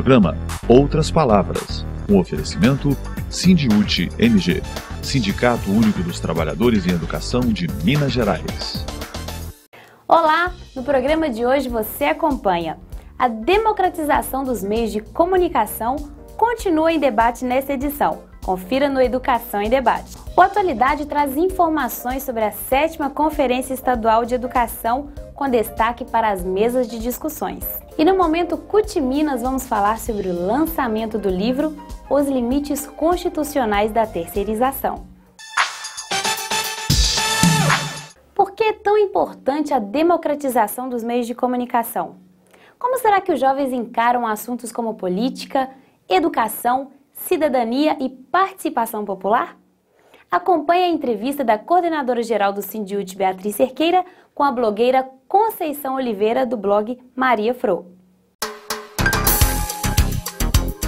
programa Outras Palavras, um oferecimento Sindiúte MG, Sindicato Único dos Trabalhadores em Educação de Minas Gerais. Olá! No programa de hoje você acompanha: a democratização dos meios de comunicação continua em debate nesta edição. Confira no Educação em Debate. O Atualidade traz informações sobre a 7ª Conferência Estadual de Educação, com destaque para as mesas de discussões. E no Momento CUT Minas vamos falar sobre o lançamento do livro Os Limites Constitucionais da Terceirização. Por que é tão importante a democratização dos meios de comunicação? Como será que os jovens encaram assuntos como política, educação, cidadania e participação popular? Acompanhe a entrevista da coordenadora-geral do Sindiúte, Beatriz Cerqueira, com a blogueira Conceição Oliveira, do blog Maria Fro.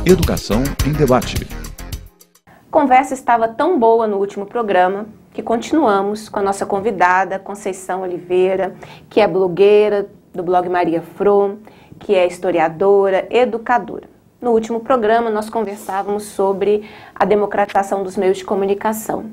Educação em Debate. A conversa estava tão boa no último programa que continuamos com a nossa convidada, Conceição Oliveira, que é blogueira do blog Maria Fro, que é historiadora, educadora. No último programa, nós conversávamos sobre a democratização dos meios de comunicação.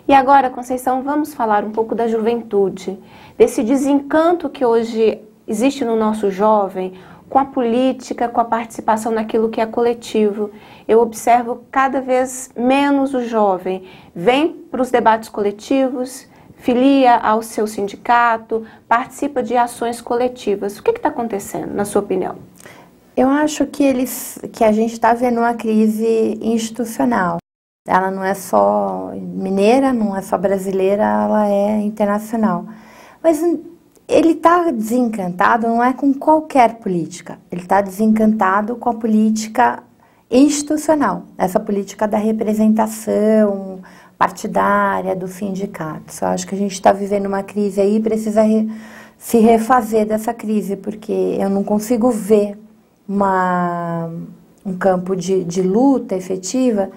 E agora, Conceição, vamos falar um pouco da juventude, desse desencanto que hoje existe no nosso jovem com a política, com a participação naquilo que é coletivo. Eu observo cada vez menos o jovem vem para os debates coletivos, filia ao seu sindicato, participa de ações coletivas. O que está acontecendo, na sua opinião? Eu acho que a gente está vendo uma crise institucional. Ela não é só mineira, não é só brasileira, ela é internacional. Mas ele está desencantado não é com qualquer política, ele está desencantado com a política institucional, essa política da representação partidária dos sindicatos. Eu acho que a gente está vivendo uma crise aí e precisa se refazer dessa crise, porque eu não consigo ver um campo de luta efetiva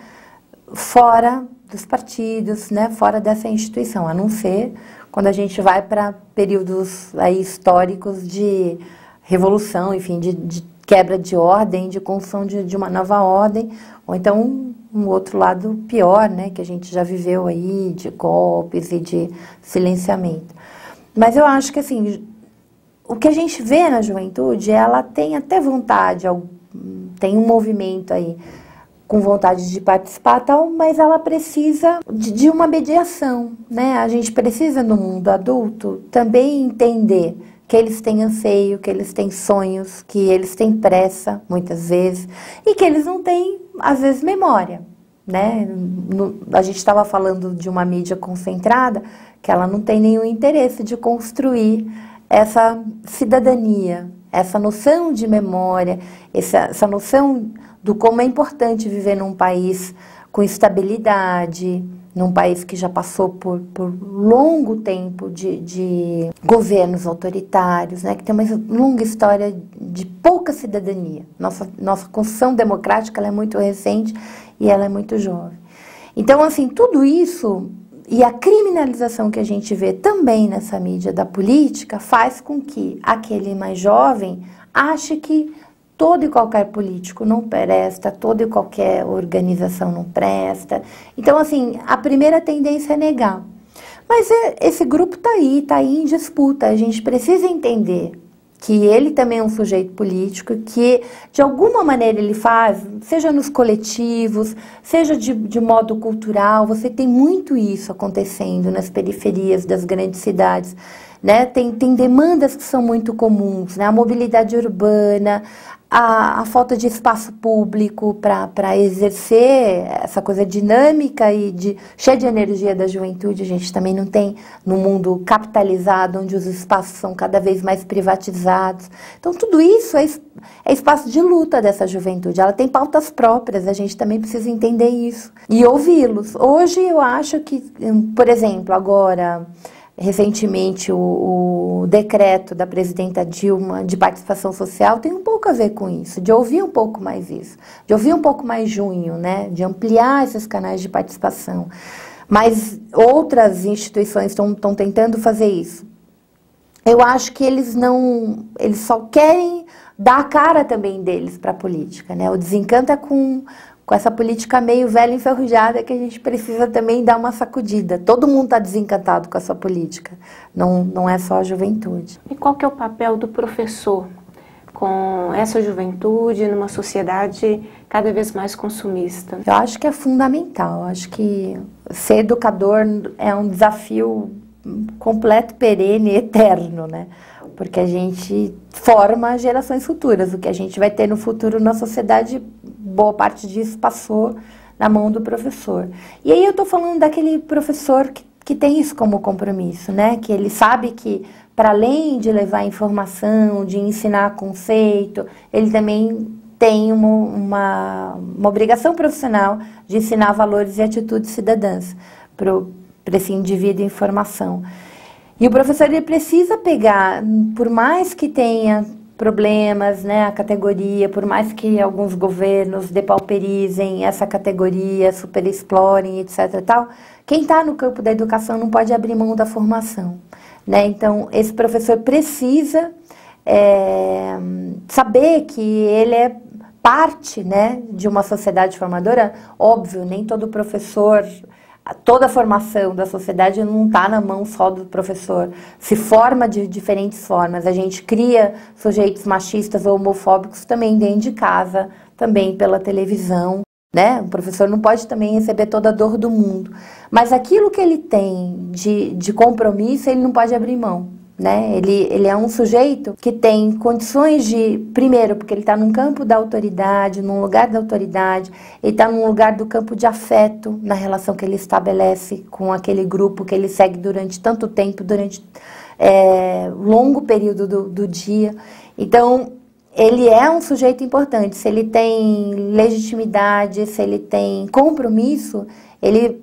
fora dos partidos, né, fora dessa instituição, a não ser quando a gente vai para períodos aí históricos de revolução, enfim, de quebra de ordem, de construção de uma nova ordem, ou então um outro lado pior, né, que a gente já viveu aí, de golpes e de silenciamento. Mas eu acho que, assim, o que a gente vê na juventude, ela tem até vontade, tem um movimento aí com vontade de participar, tal, mas ela precisa de uma mediação, né? A gente precisa, no mundo adulto, também entender que eles têm anseio, que eles têm sonhos, que eles têm pressa, muitas vezes, e que eles não têm, às vezes, memória, né? A gente estava falando de uma mídia concentrada, que ela não tem nenhum interesse de construir essa cidadania, essa noção de memória, essa noção do como é importante viver num país com estabilidade, num país que já passou por longo tempo de governos autoritários, né, que tem uma longa história de pouca cidadania. Nossa construção democrática ela é muito recente e ela é muito jovem. Então, assim, tudo isso e a criminalização que a gente vê também nessa mídia da política faz com que aquele mais jovem ache que todo e qualquer político não presta, toda e qualquer organização não presta. Então, assim, a primeira tendência é negar. Mas esse grupo está aí em disputa. A gente precisa entender que ele também é um sujeito político, que de alguma maneira ele faz, seja nos coletivos, seja de modo cultural, você tem muito isso acontecendo nas periferias das grandes cidades, né? Tem demandas que são muito comuns, né? A mobilidade urbana, a falta de espaço público para exercer essa coisa dinâmica e cheia de energia da juventude. A gente também não tem no mundo capitalizado, onde os espaços são cada vez mais privatizados. Então, tudo isso é espaço de luta dessa juventude. Ela tem pautas próprias, a gente também precisa entender isso e ouvi-los. Hoje, eu acho que, por exemplo, agora, recentemente, o decreto da presidenta Dilma de participação social tem um pouco a ver com isso, de ouvir um pouco mais isso, de ouvir um pouco mais junho, né, de ampliar esses canais de participação. Mas outras instituições estão tentando fazer isso. Eu acho que eles só querem dá a cara também deles para a política, né? O desencanto é com essa política meio velha enferrujada que a gente precisa também dar uma sacudida. Todo mundo está desencantado com essa política, não é só a juventude. E qual que é o papel do professor com essa juventude numa sociedade cada vez mais consumista? Eu acho que é fundamental. Eu acho que ser educador é um desafio completo, perene, eterno, né? Porque a gente forma gerações futuras. O que a gente vai ter no futuro na sociedade, boa parte disso passou na mão do professor. E aí eu estou falando daquele professor que tem isso como compromisso, né? Que ele sabe que, para além de levar informação, de ensinar conceito, ele também tem uma obrigação profissional de ensinar valores e atitudes cidadãs para esse indivíduo em formação. E o professor ele precisa pegar, por mais que tenha problemas, né, a categoria, por mais que alguns governos depauperizem essa categoria, superexplorem, etc. e tal, quem está no campo da educação não pode abrir mão da formação, né? Então, esse professor precisa saber que ele é parte, né, de uma sociedade formadora. Óbvio, nem todo professor, toda a formação da sociedade não está na mão só do professor, se forma de diferentes formas. A gente cria sujeitos machistas ou homofóbicos também dentro de casa, também pela televisão, né? O professor não pode também receber toda a dor do mundo, mas aquilo que ele tem de compromisso, ele não pode abrir mão, né? Ele é um sujeito que tem condições de, primeiro, porque ele está num campo da autoridade, num lugar da autoridade, ele está num lugar do campo de afeto, na relação que ele estabelece com aquele grupo que ele segue durante tanto tempo, durante longo período do dia. Então, ele é um sujeito importante. Se ele tem legitimidade, se ele tem compromisso, ele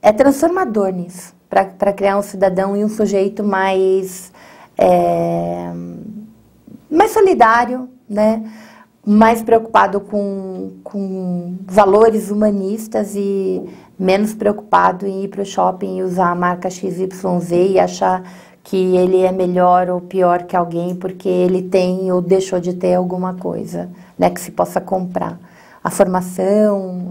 é transformador nisso, para criar um cidadão e um sujeito mais solidário, né? Mais preocupado com valores humanistas e menos preocupado em ir para o shopping e usar a marca XYZ e achar que ele é melhor ou pior que alguém porque ele tem ou deixou de ter alguma coisa, né, que se possa comprar. A formação,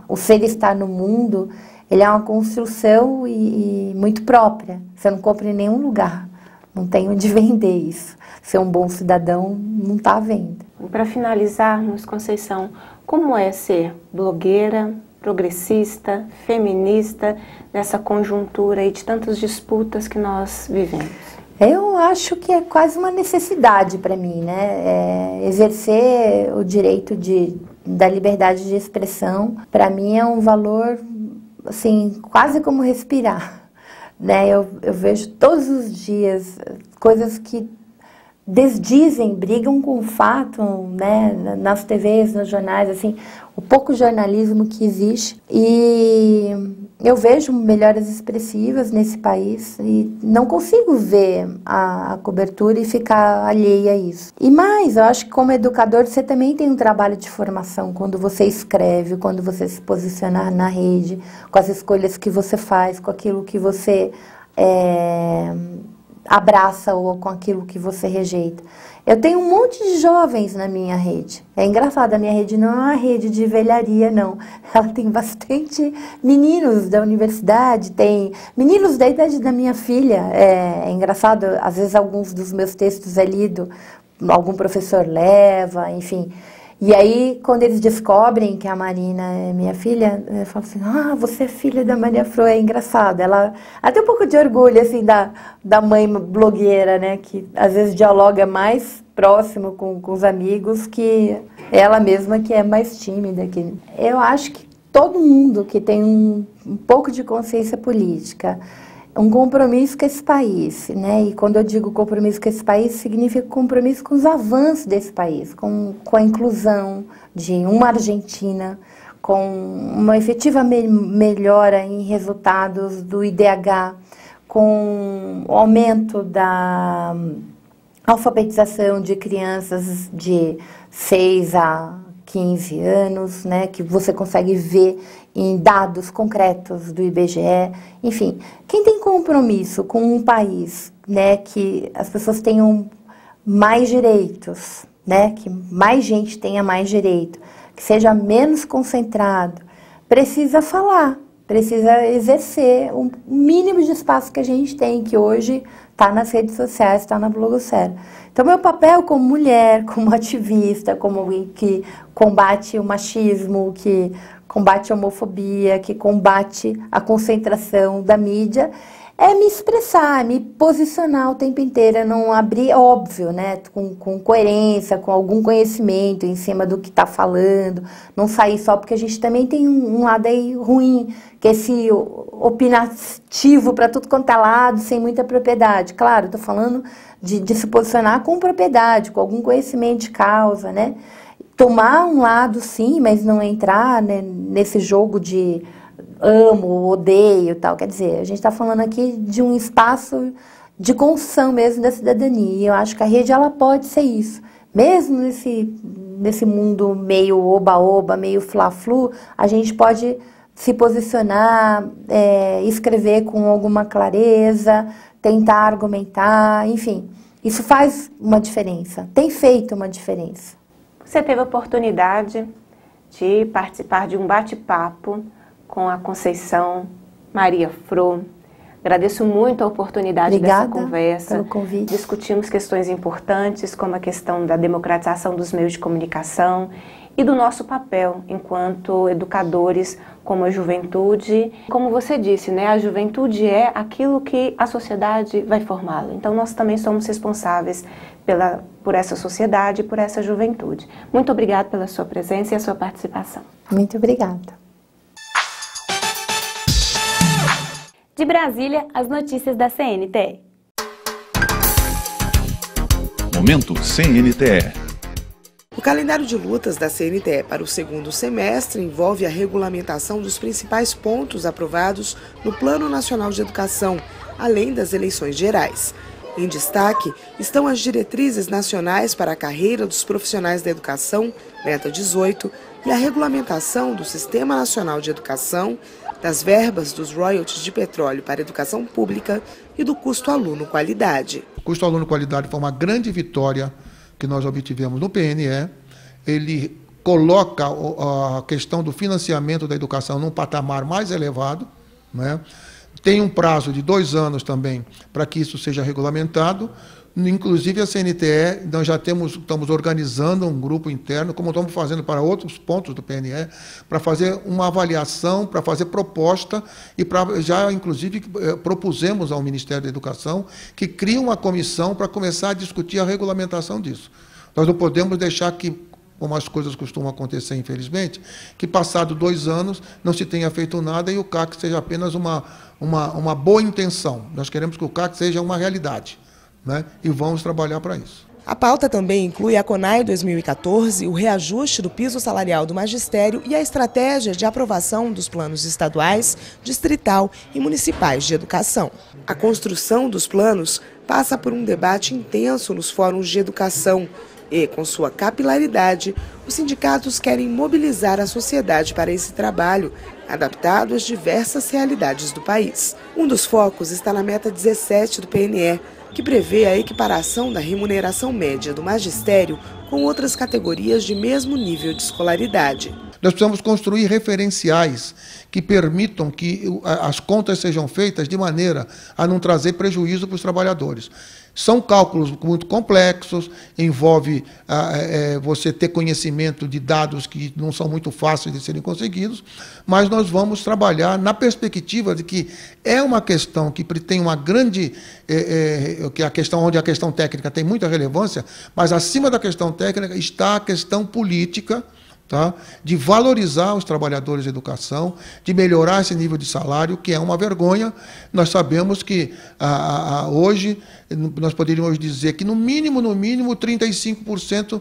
o ser estar no mundo, ele é uma construção e muito própria. Você não compra em nenhum lugar, não tem onde vender isso. Ser um bom cidadão não está à venda. Para finalizarmos, Conceição, como é ser blogueira, progressista, feminista, nessa conjuntura aí de tantas disputas que nós vivemos? Eu acho que é quase uma necessidade para mim, né? Exercer o direito da liberdade de expressão, para mim é um valor, assim, quase como respirar, né? Eu vejo todos os dias coisas que desdizem, brigam com o fato, né, nas TVs, nos jornais, assim, o pouco jornalismo que existe. E eu vejo melhorias expressivas nesse país e não consigo ver a cobertura e ficar alheia a isso. E mais, eu acho que como educador você também tem um trabalho de formação quando você escreve, quando você se posiciona na rede, com as escolhas que você faz, com aquilo que você abraça ou com aquilo que você rejeita. Eu tenho um monte de jovens na minha rede. É engraçado, a minha rede não é uma rede de velharia, não. Ela tem bastante meninos da universidade, tem meninos da idade da minha filha. É engraçado, às vezes alguns dos meus textos é lido, algum professor leva, enfim. E aí, quando eles descobrem que a Marina é minha filha, falam assim, você é filha da Maria Fro, é engraçado. Ela tem um pouco de orgulho, assim, da mãe blogueira, né, que às vezes dialoga mais próximo com os amigos que ela mesma, que é mais tímida. Eu acho que todo mundo que tem um pouco de consciência política, um compromisso com esse país, né? E quando eu digo compromisso com esse país, significa compromisso com os avanços desse país, com a inclusão de uma Argentina, com uma efetiva melhora em resultados do IDH, com o aumento da alfabetização de crianças de 6 a 15 anos, né, que você consegue ver em dados concretos do IBGE. Enfim, quem tem compromisso com um país, né, que as pessoas tenham mais direitos, né, que mais gente tenha mais direito, que seja menos concentrado, precisa falar, precisa exercer o mínimo de espaço que a gente tem, que hoje está nas redes sociais, está na blogosfera. Então, meu papel como mulher, como ativista, como alguém que combate o machismo, que combate a homofobia, que combate a concentração da mídia, é me expressar, me posicionar o tempo inteiro, não abrir, óbvio, né, com coerência, com algum conhecimento em cima do que está falando, não sair só, porque a gente também tem um lado aí ruim, que é esse opinativo para tudo quanto é lado, sem muita propriedade. Claro, estou falando de se posicionar com propriedade, com algum conhecimento de causa, né, tomar um lado sim, mas não entrar, né, nesse jogo de amo, odeio e tal. Quer dizer, a gente está falando aqui de um espaço de construção mesmo da cidadania. E eu acho que a rede, ela pode ser isso. Mesmo nesse mundo meio oba-oba, meio fla-flu, a gente pode se posicionar, escrever com alguma clareza, tentar argumentar, enfim. Isso faz uma diferença, tem feito uma diferença. Você teve a oportunidade de participar de um bate-papo com a Conceição Maria Fro. Agradeço muito a oportunidade. Obrigada dessa conversa. Pelo convite. Discutimos questões importantes, como a questão da democratização dos meios de comunicação e do nosso papel enquanto educadores, como a juventude. Como você disse, né, a juventude é aquilo que a sociedade vai formá-la. Então, nós também somos responsáveis por essa sociedade e por essa juventude. Muito obrigada pela sua presença e a sua participação. Muito obrigada. De Brasília, as notícias da CNTE. Momento CNTE. O calendário de lutas da CNTE para o segundo semestre envolve a regulamentação dos principais pontos aprovados no Plano Nacional de Educação, além das eleições gerais. Em destaque estão as diretrizes nacionais para a carreira dos profissionais da educação, Meta 18, e a regulamentação do Sistema Nacional de Educação, das verbas dos royalties de petróleo para a educação pública e do custo aluno qualidade. O custo aluno qualidade foi uma grande vitória que nós obtivemos no PNE. Ele coloca a questão do financiamento da educação num patamar mais elevado, né? Tem um prazo de 2 anos também para que isso seja regulamentado. Inclusive a CNTE, nós já estamos organizando um grupo interno, como estamos fazendo para outros pontos do PNE, para fazer uma avaliação, para fazer proposta e já inclusive propusemos ao Ministério da Educação que crie uma comissão para começar a discutir a regulamentação disso. Nós não podemos deixar que, como as coisas costumam acontecer, infelizmente, que passado 2 anos não se tenha feito nada e o CAC seja apenas uma boa intenção. Nós queremos que o CAC seja uma realidade, né? E vamos trabalhar para isso. A pauta também inclui a CONAI 2014, o reajuste do piso salarial do magistério e a estratégia de aprovação dos planos estaduais, distrital e municipais de educação. A construção dos planos passa por um debate intenso nos fóruns de educação e, com sua capilaridade, os sindicatos querem mobilizar a sociedade para esse trabalho, adaptado às diversas realidades do país. Um dos focos está na Meta 17 do PNE, que prevê a equiparação da remuneração média do magistério com outras categorias de mesmo nível de escolaridade. Nós precisamos construir referenciais que permitam que as contas sejam feitas de maneira a não trazer prejuízo para os trabalhadores. São cálculos muito complexos, envolve você ter conhecimento de dados que não são muito fáceis de serem conseguidos, mas nós vamos trabalhar na perspectiva de que é uma questão que tem uma grande, que a questão onde a questão técnica tem muita relevância, mas acima da questão técnica está a questão política, tá? De valorizar os trabalhadores de educação, de melhorar esse nível de salário, que é uma vergonha. Nós sabemos que hoje, nós poderíamos dizer que no mínimo 35%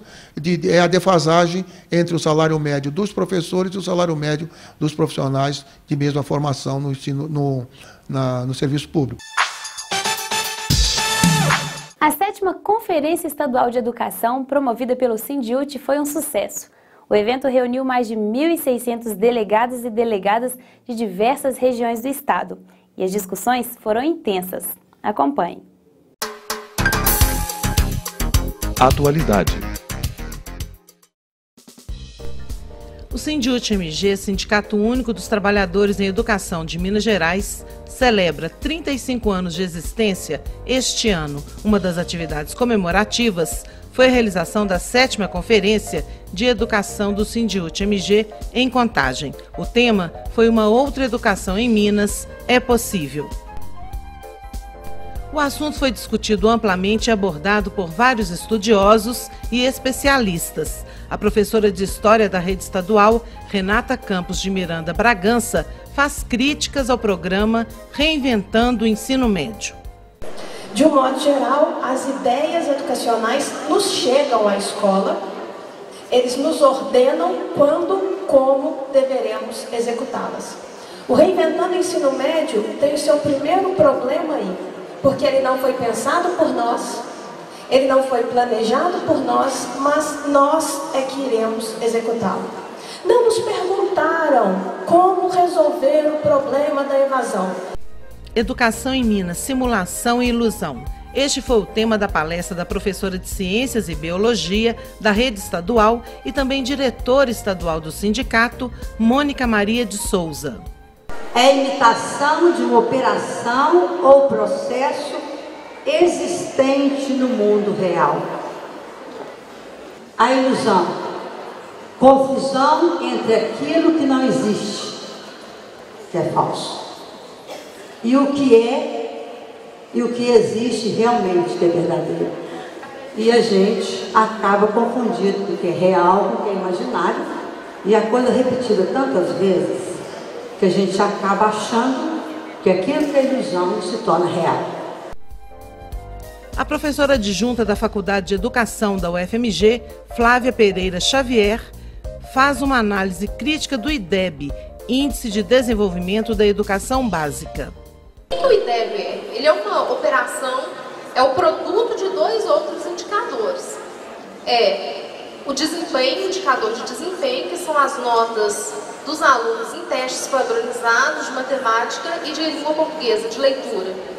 é a defasagem entre o salário médio dos professores e o salário médio dos profissionais de mesma formação no ensino, no serviço público. A 7ª Conferência Estadual de Educação, promovida pelo Sindiúti, foi um sucesso. O evento reuniu mais de 1.600 delegados e delegadas de diversas regiões do estado. E as discussões foram intensas. Acompanhe. Atualidade. O SINDIUT-MG, Sindicato Único dos Trabalhadores em Educação de Minas Gerais, celebra 35 anos de existência este ano. Uma das atividades comemorativas foi a realização da 7ª Conferência de Educação do SINDIUT-MG em Contagem. O tema foi Uma Outra Educação em Minas é Possível. O assunto foi discutido amplamente e abordado por vários estudiosos e especialistas. A professora de História da Rede Estadual, Renata Campos de Miranda Bragança, faz críticas ao programa Reinventando o Ensino Médio. De um modo geral, as ideias educacionais nos chegam à escola, eles nos ordenam quando, como deveremos executá-las. O Reinventando o Ensino Médio tem o seu primeiro problema aí, porque ele não foi pensado por nós, ele não foi planejado por nós, mas nós é que iremos executá-lo. Não nos perguntaram como resolver o problema da evasão. Educação em Minas, simulação e ilusão. Este foi o tema da palestra da professora de Ciências e Biologia da Rede Estadual e também diretora estadual do sindicato, Mônica Maria de Souza. É a imitação de uma operação ou processo existente no mundo real. A ilusão, confusão entre aquilo que não existe, que é falso, e o que é e o que existe realmente, que é verdadeiro. E a gente acaba confundindo o que é real com o que é imaginário, e a coisa repetida tantas vezes que a gente acaba achando que aquilo que é ilusão se torna real. A professora adjunta da Faculdade de Educação da UFMG, Flávia Pereira Xavier, faz uma análise crítica do IDEB, Índice de Desenvolvimento da Educação Básica. O que o IDEB é? Ele é uma operação, é o produto de dois outros indicadores. É o desempenho, o indicador de desempenho, que são as notas dos alunos em testes padronizados de matemática e de língua portuguesa, de leitura.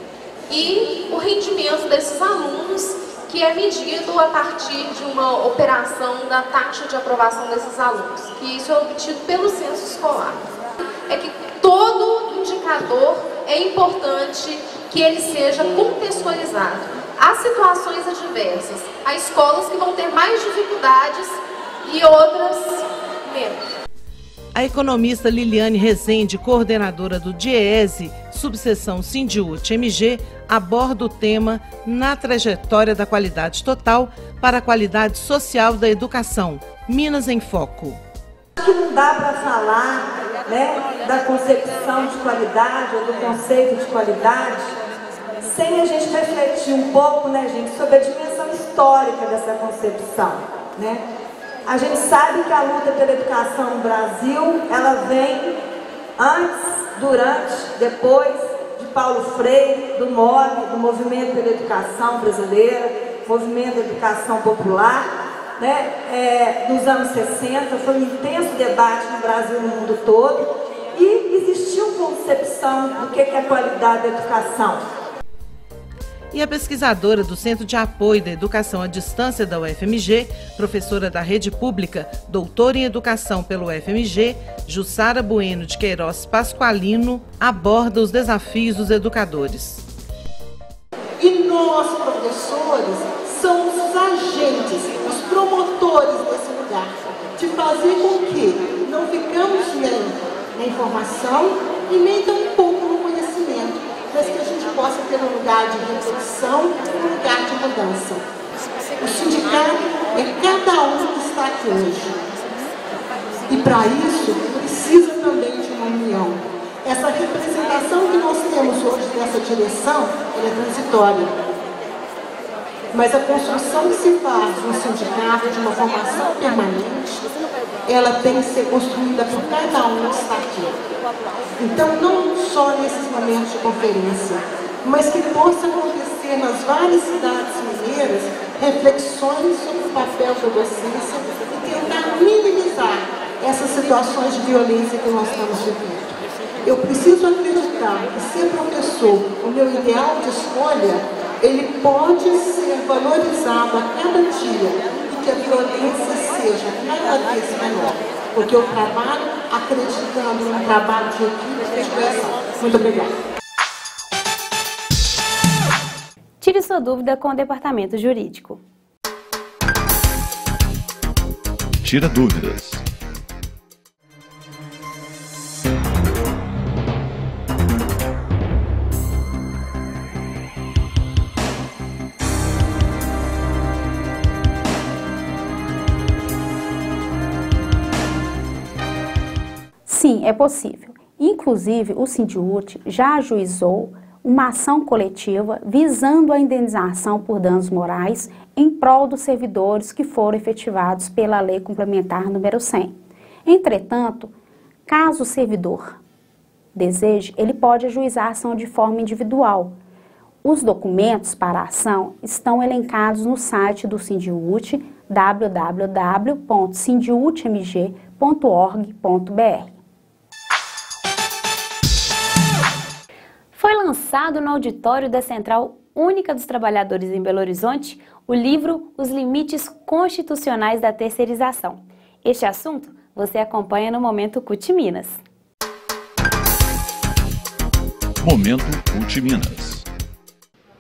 E o rendimento desses alunos, que é medido a partir de uma operação da taxa de aprovação desses alunos, que isso é obtido pelo censo escolar. É que todo indicador é importante que ele seja contextualizado. Há situações adversas, há escolas que vão ter mais dificuldades e outras menos. A economista Liliane Rezende, coordenadora do DIEESE, subseção SINDIUT-MG, aborda o tema Na Trajetória da Qualidade Total para a Qualidade Social da Educação, Minas em Foco. Que não dá para falar, né, da concepção de qualidade ou do conceito de qualidade sem a gente refletir um pouco, né, gente, sobre a dimensão histórica dessa concepção, né? A gente sabe que a luta pela educação no Brasil, ela vem antes, durante, depois de Paulo Freire, do MOB, do Movimento pela Educação Brasileira, Movimento da Educação Popular, né? Nos anos 60, foi um intenso debate no Brasil e no mundo todo, e existiu concepção do que é qualidade da educação. E a pesquisadora do Centro de Apoio da Educação à Distância da UFMG, professora da Rede Pública, doutora em Educação pelo UFMG, Jussara Bueno de Queiroz Pasqualino, aborda os desafios dos educadores. E nós, professores, somos os agentes, os promotores desse lugar, de fazer com que não ficamos nem na informação e nem tampouco no conhecimento, mas que a gente possa ter um lugar de reflexão e um lugar de mudança. O sindicato é cada um que está aqui hoje. E para isso, precisa também de uma união. Essa representação que nós temos hoje nessa direção, ela é transitória. Mas a construção que se faz no sindicato de uma formação permanente, ela tem que ser construída por cada um que está aqui. Então, não só nesses momentos de conferência, mas que possa acontecer nas várias cidades mineiras reflexões sobre o papel da docência e tentar minimizar essas situações de violência que nós estamos vivendo. Eu preciso acreditar que ser professor, o meu ideal de escolha, ele pode ser valorizado a cada dia e que a violência seja cada vez menor. porque eu trabalho acreditando no trabalho de equipe e dedicação. Muito obrigada. Tire sua dúvida com o Departamento Jurídico. Tira dúvidas. Sim, é possível. Inclusive, o Sindiúti já ajuizou uma ação coletiva visando a indenização por danos morais em prol dos servidores que foram efetivados pela Lei Complementar número 100. Entretanto, caso o servidor deseje, ele pode ajuizar a ação de forma individual. Os documentos para a ação estão elencados no site do Sindiúti, www.sindiutimg.org.br. Foi lançado no auditório da Central Única dos Trabalhadores em Belo Horizonte o livro Os Limites Constitucionais da Terceirização. Este assunto você acompanha no Momento CUT Minas. Momento CUT Minas.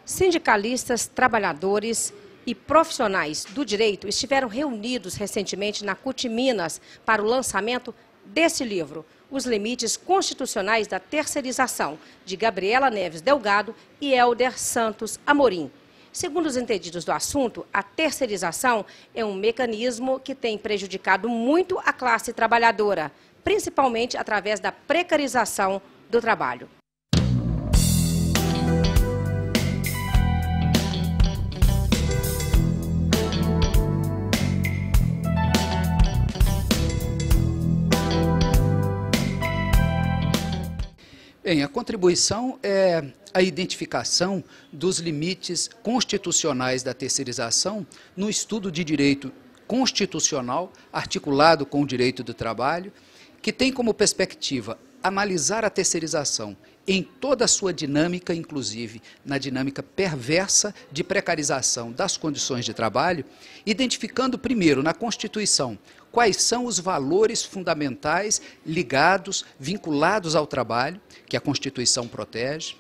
Sindicalistas, trabalhadores e profissionais do direito estiveram reunidos recentemente na CUT Minas para o lançamento desse livro, Os Limites Constitucionais da Terceirização, de Gabriela Neves Delgado e Helder Santos Amorim. Segundo os entendidos do assunto, a terceirização é um mecanismo que tem prejudicado muito a classe trabalhadora, principalmente através da precarização do trabalho. Bem, a contribuição é a identificação dos limites constitucionais da terceirização no estudo de direito constitucional, articulado com o direito do trabalho, que tem como perspectiva analisar a terceirização em toda a sua dinâmica, inclusive na dinâmica perversa de precarização das condições de trabalho, identificando primeiro na Constituição quais são os valores fundamentais ligados, vinculados ao trabalho, que a Constituição protege,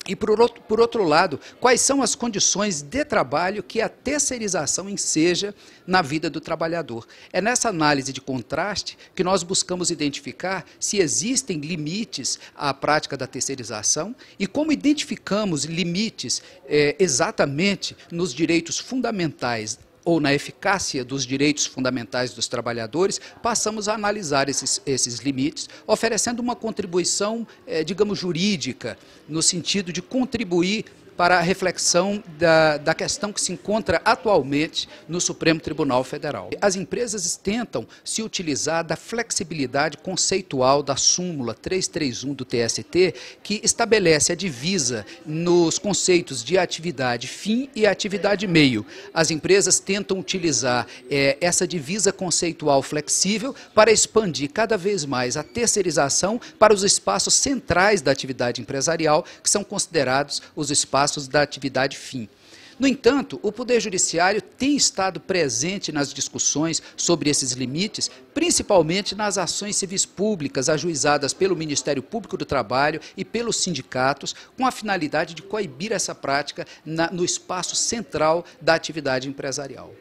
e, por outro lado, quais são as condições de trabalho que a terceirização enseja na vida do trabalhador. É nessa análise de contraste que nós buscamos identificar se existem limites à prática da terceirização e como identificamos limites exatamente nos direitos fundamentais ou na eficácia dos direitos fundamentais dos trabalhadores, passamos a analisar esses limites, oferecendo uma contribuição, digamos, jurídica, no sentido de contribuir para a reflexão da questão que se encontra atualmente no Supremo Tribunal Federal. As empresas tentam se utilizar da flexibilidade conceitual da súmula 331 do TST, que estabelece a divisa nos conceitos de atividade fim e atividade meio. As empresas tentam utilizar essa divisa conceitual flexível para expandir cada vez mais a terceirização para os espaços centrais da atividade empresarial, que são considerados os espaços da atividade fim. No entanto, o Poder Judiciário tem estado presente nas discussões sobre esses limites, principalmente nas ações civis públicas ajuizadas pelo Ministério Público do Trabalho e pelos sindicatos, com a finalidade de coibir essa prática no espaço central da atividade empresarial.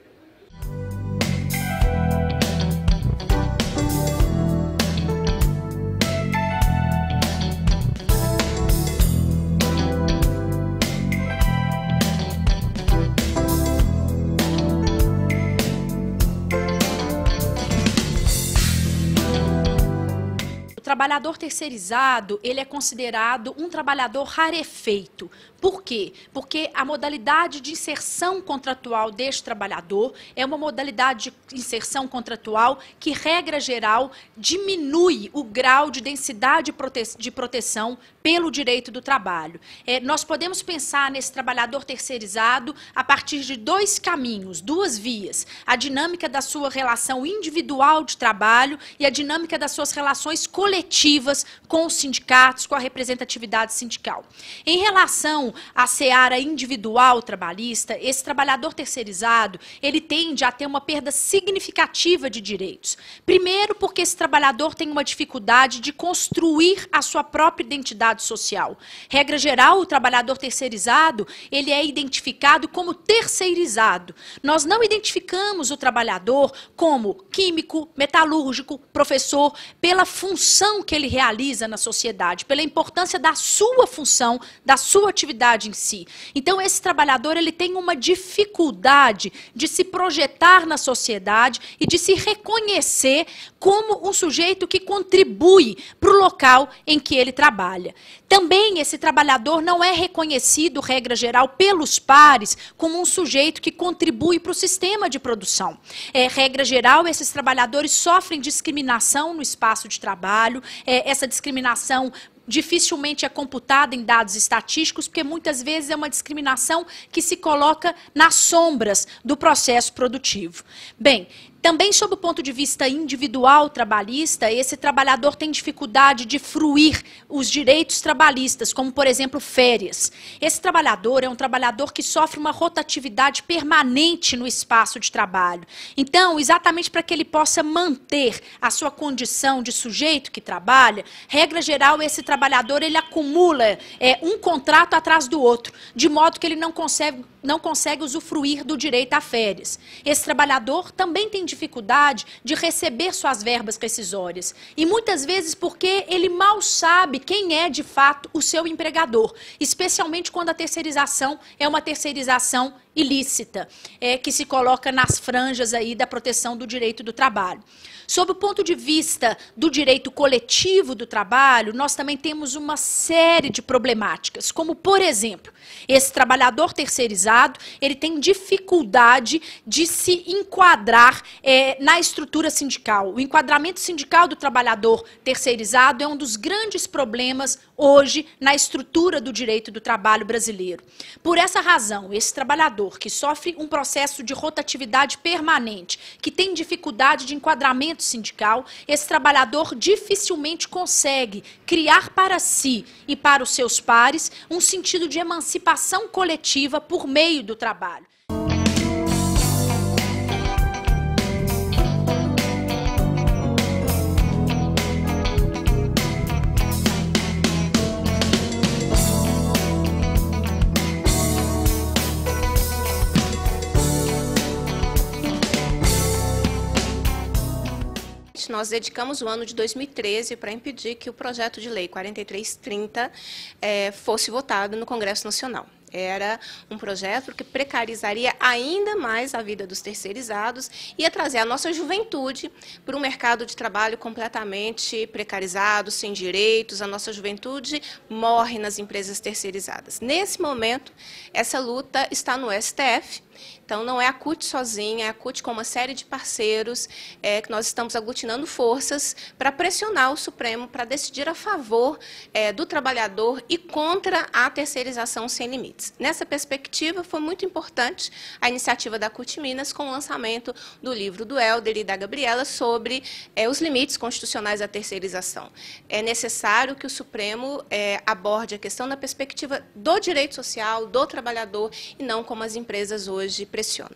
O trabalhador terceirizado, ele é considerado um trabalhador rarefeito. Por quê? Porque a modalidade de inserção contratual deste trabalhador é uma modalidade de inserção contratual que, regra geral, diminui o grau de densidade de proteção pelo direito do trabalho. Nós podemos pensar nesse trabalhador terceirizado a partir de dois caminhos, duas vias. A dinâmica da sua relação individual de trabalho e a dinâmica das suas relações coletivas coletivas com os sindicatos, com a representatividade sindical. Em relação à seara individual trabalhista, esse trabalhador terceirizado, ele tende a ter uma perda significativa de direitos. Primeiro, porque esse trabalhador tem uma dificuldade de construir a sua própria identidade social. Regra geral, o trabalhador terceirizado, ele é identificado como terceirizado. Nós não identificamos o trabalhador como químico, metalúrgico, professor, pela função que ele realiza na sociedade, pela importância da sua função, da sua atividade em si. Então, esse trabalhador, ele tem uma dificuldade de se projetar na sociedade e de se reconhecer como um sujeito que contribui para o local em que ele trabalha. Também esse trabalhador não é reconhecido, regra geral, pelos pares como um sujeito que contribui para o sistema de produção. Regra geral, esses trabalhadores sofrem discriminação no espaço de trabalho, essa discriminação dificilmente é computada em dados estatísticos, porque muitas vezes é uma discriminação que se coloca nas sombras do processo produtivo. Bem, também sob o ponto de vista individual trabalhista, esse trabalhador tem dificuldade de fruir os direitos trabalhistas, como, por exemplo, férias. Esse trabalhador é um trabalhador que sofre uma rotatividade permanente no espaço de trabalho. Então, exatamente para que ele possa manter a sua condição de sujeito que trabalha, regra geral, esse trabalhador ele acumula um contrato atrás do outro, de modo que ele não consegue usufruir do direito a férias. Esse trabalhador também tem dificuldade de receber suas verbas rescisórias. E muitas vezes porque ele mal sabe quem é de fato o seu empregador, especialmente quando a terceirização é uma terceirização ilícita, que se coloca nas franjas aí da proteção do direito do trabalho. Sob o ponto de vista do direito coletivo do trabalho, nós também temos uma série de problemáticas, como, por exemplo, esse trabalhador terceirizado, ele tem dificuldade de se enquadrar na estrutura sindical. O enquadramento sindical do trabalhador terceirizado é um dos grandes problemas hoje na estrutura do direito do trabalho brasileiro. Por essa razão, esse trabalhador que sofre um processo de rotatividade permanente, que tem dificuldade de enquadramento sindical, esse trabalhador dificilmente consegue criar para si e para os seus pares um sentido de emancipação coletiva por meio do trabalho. Nós dedicamos o ano de 2013 para impedir que o projeto de lei 4330 fosse votado no Congresso Nacional. Era um projeto que precarizaria ainda mais a vida dos terceirizados e ia trazer a nossa juventude para um mercado de trabalho completamente precarizado, sem direitos. A nossa juventude morre nas empresas terceirizadas. Nesse momento, essa luta está no STF. Então, não é a CUT sozinha, é a CUT com uma série de parceiros que nós estamos aglutinando forças para pressionar o Supremo para decidir a favor do trabalhador e contra a terceirização sem limites. Nessa perspectiva, foi muito importante a iniciativa da CUT Minas com o lançamento do livro do Helder e da Gabriela sobre os limites constitucionais da terceirização. É necessário que o Supremo aborde a questão na perspectiva do direito social, do trabalhador, e não como as empresas hoje pressionam.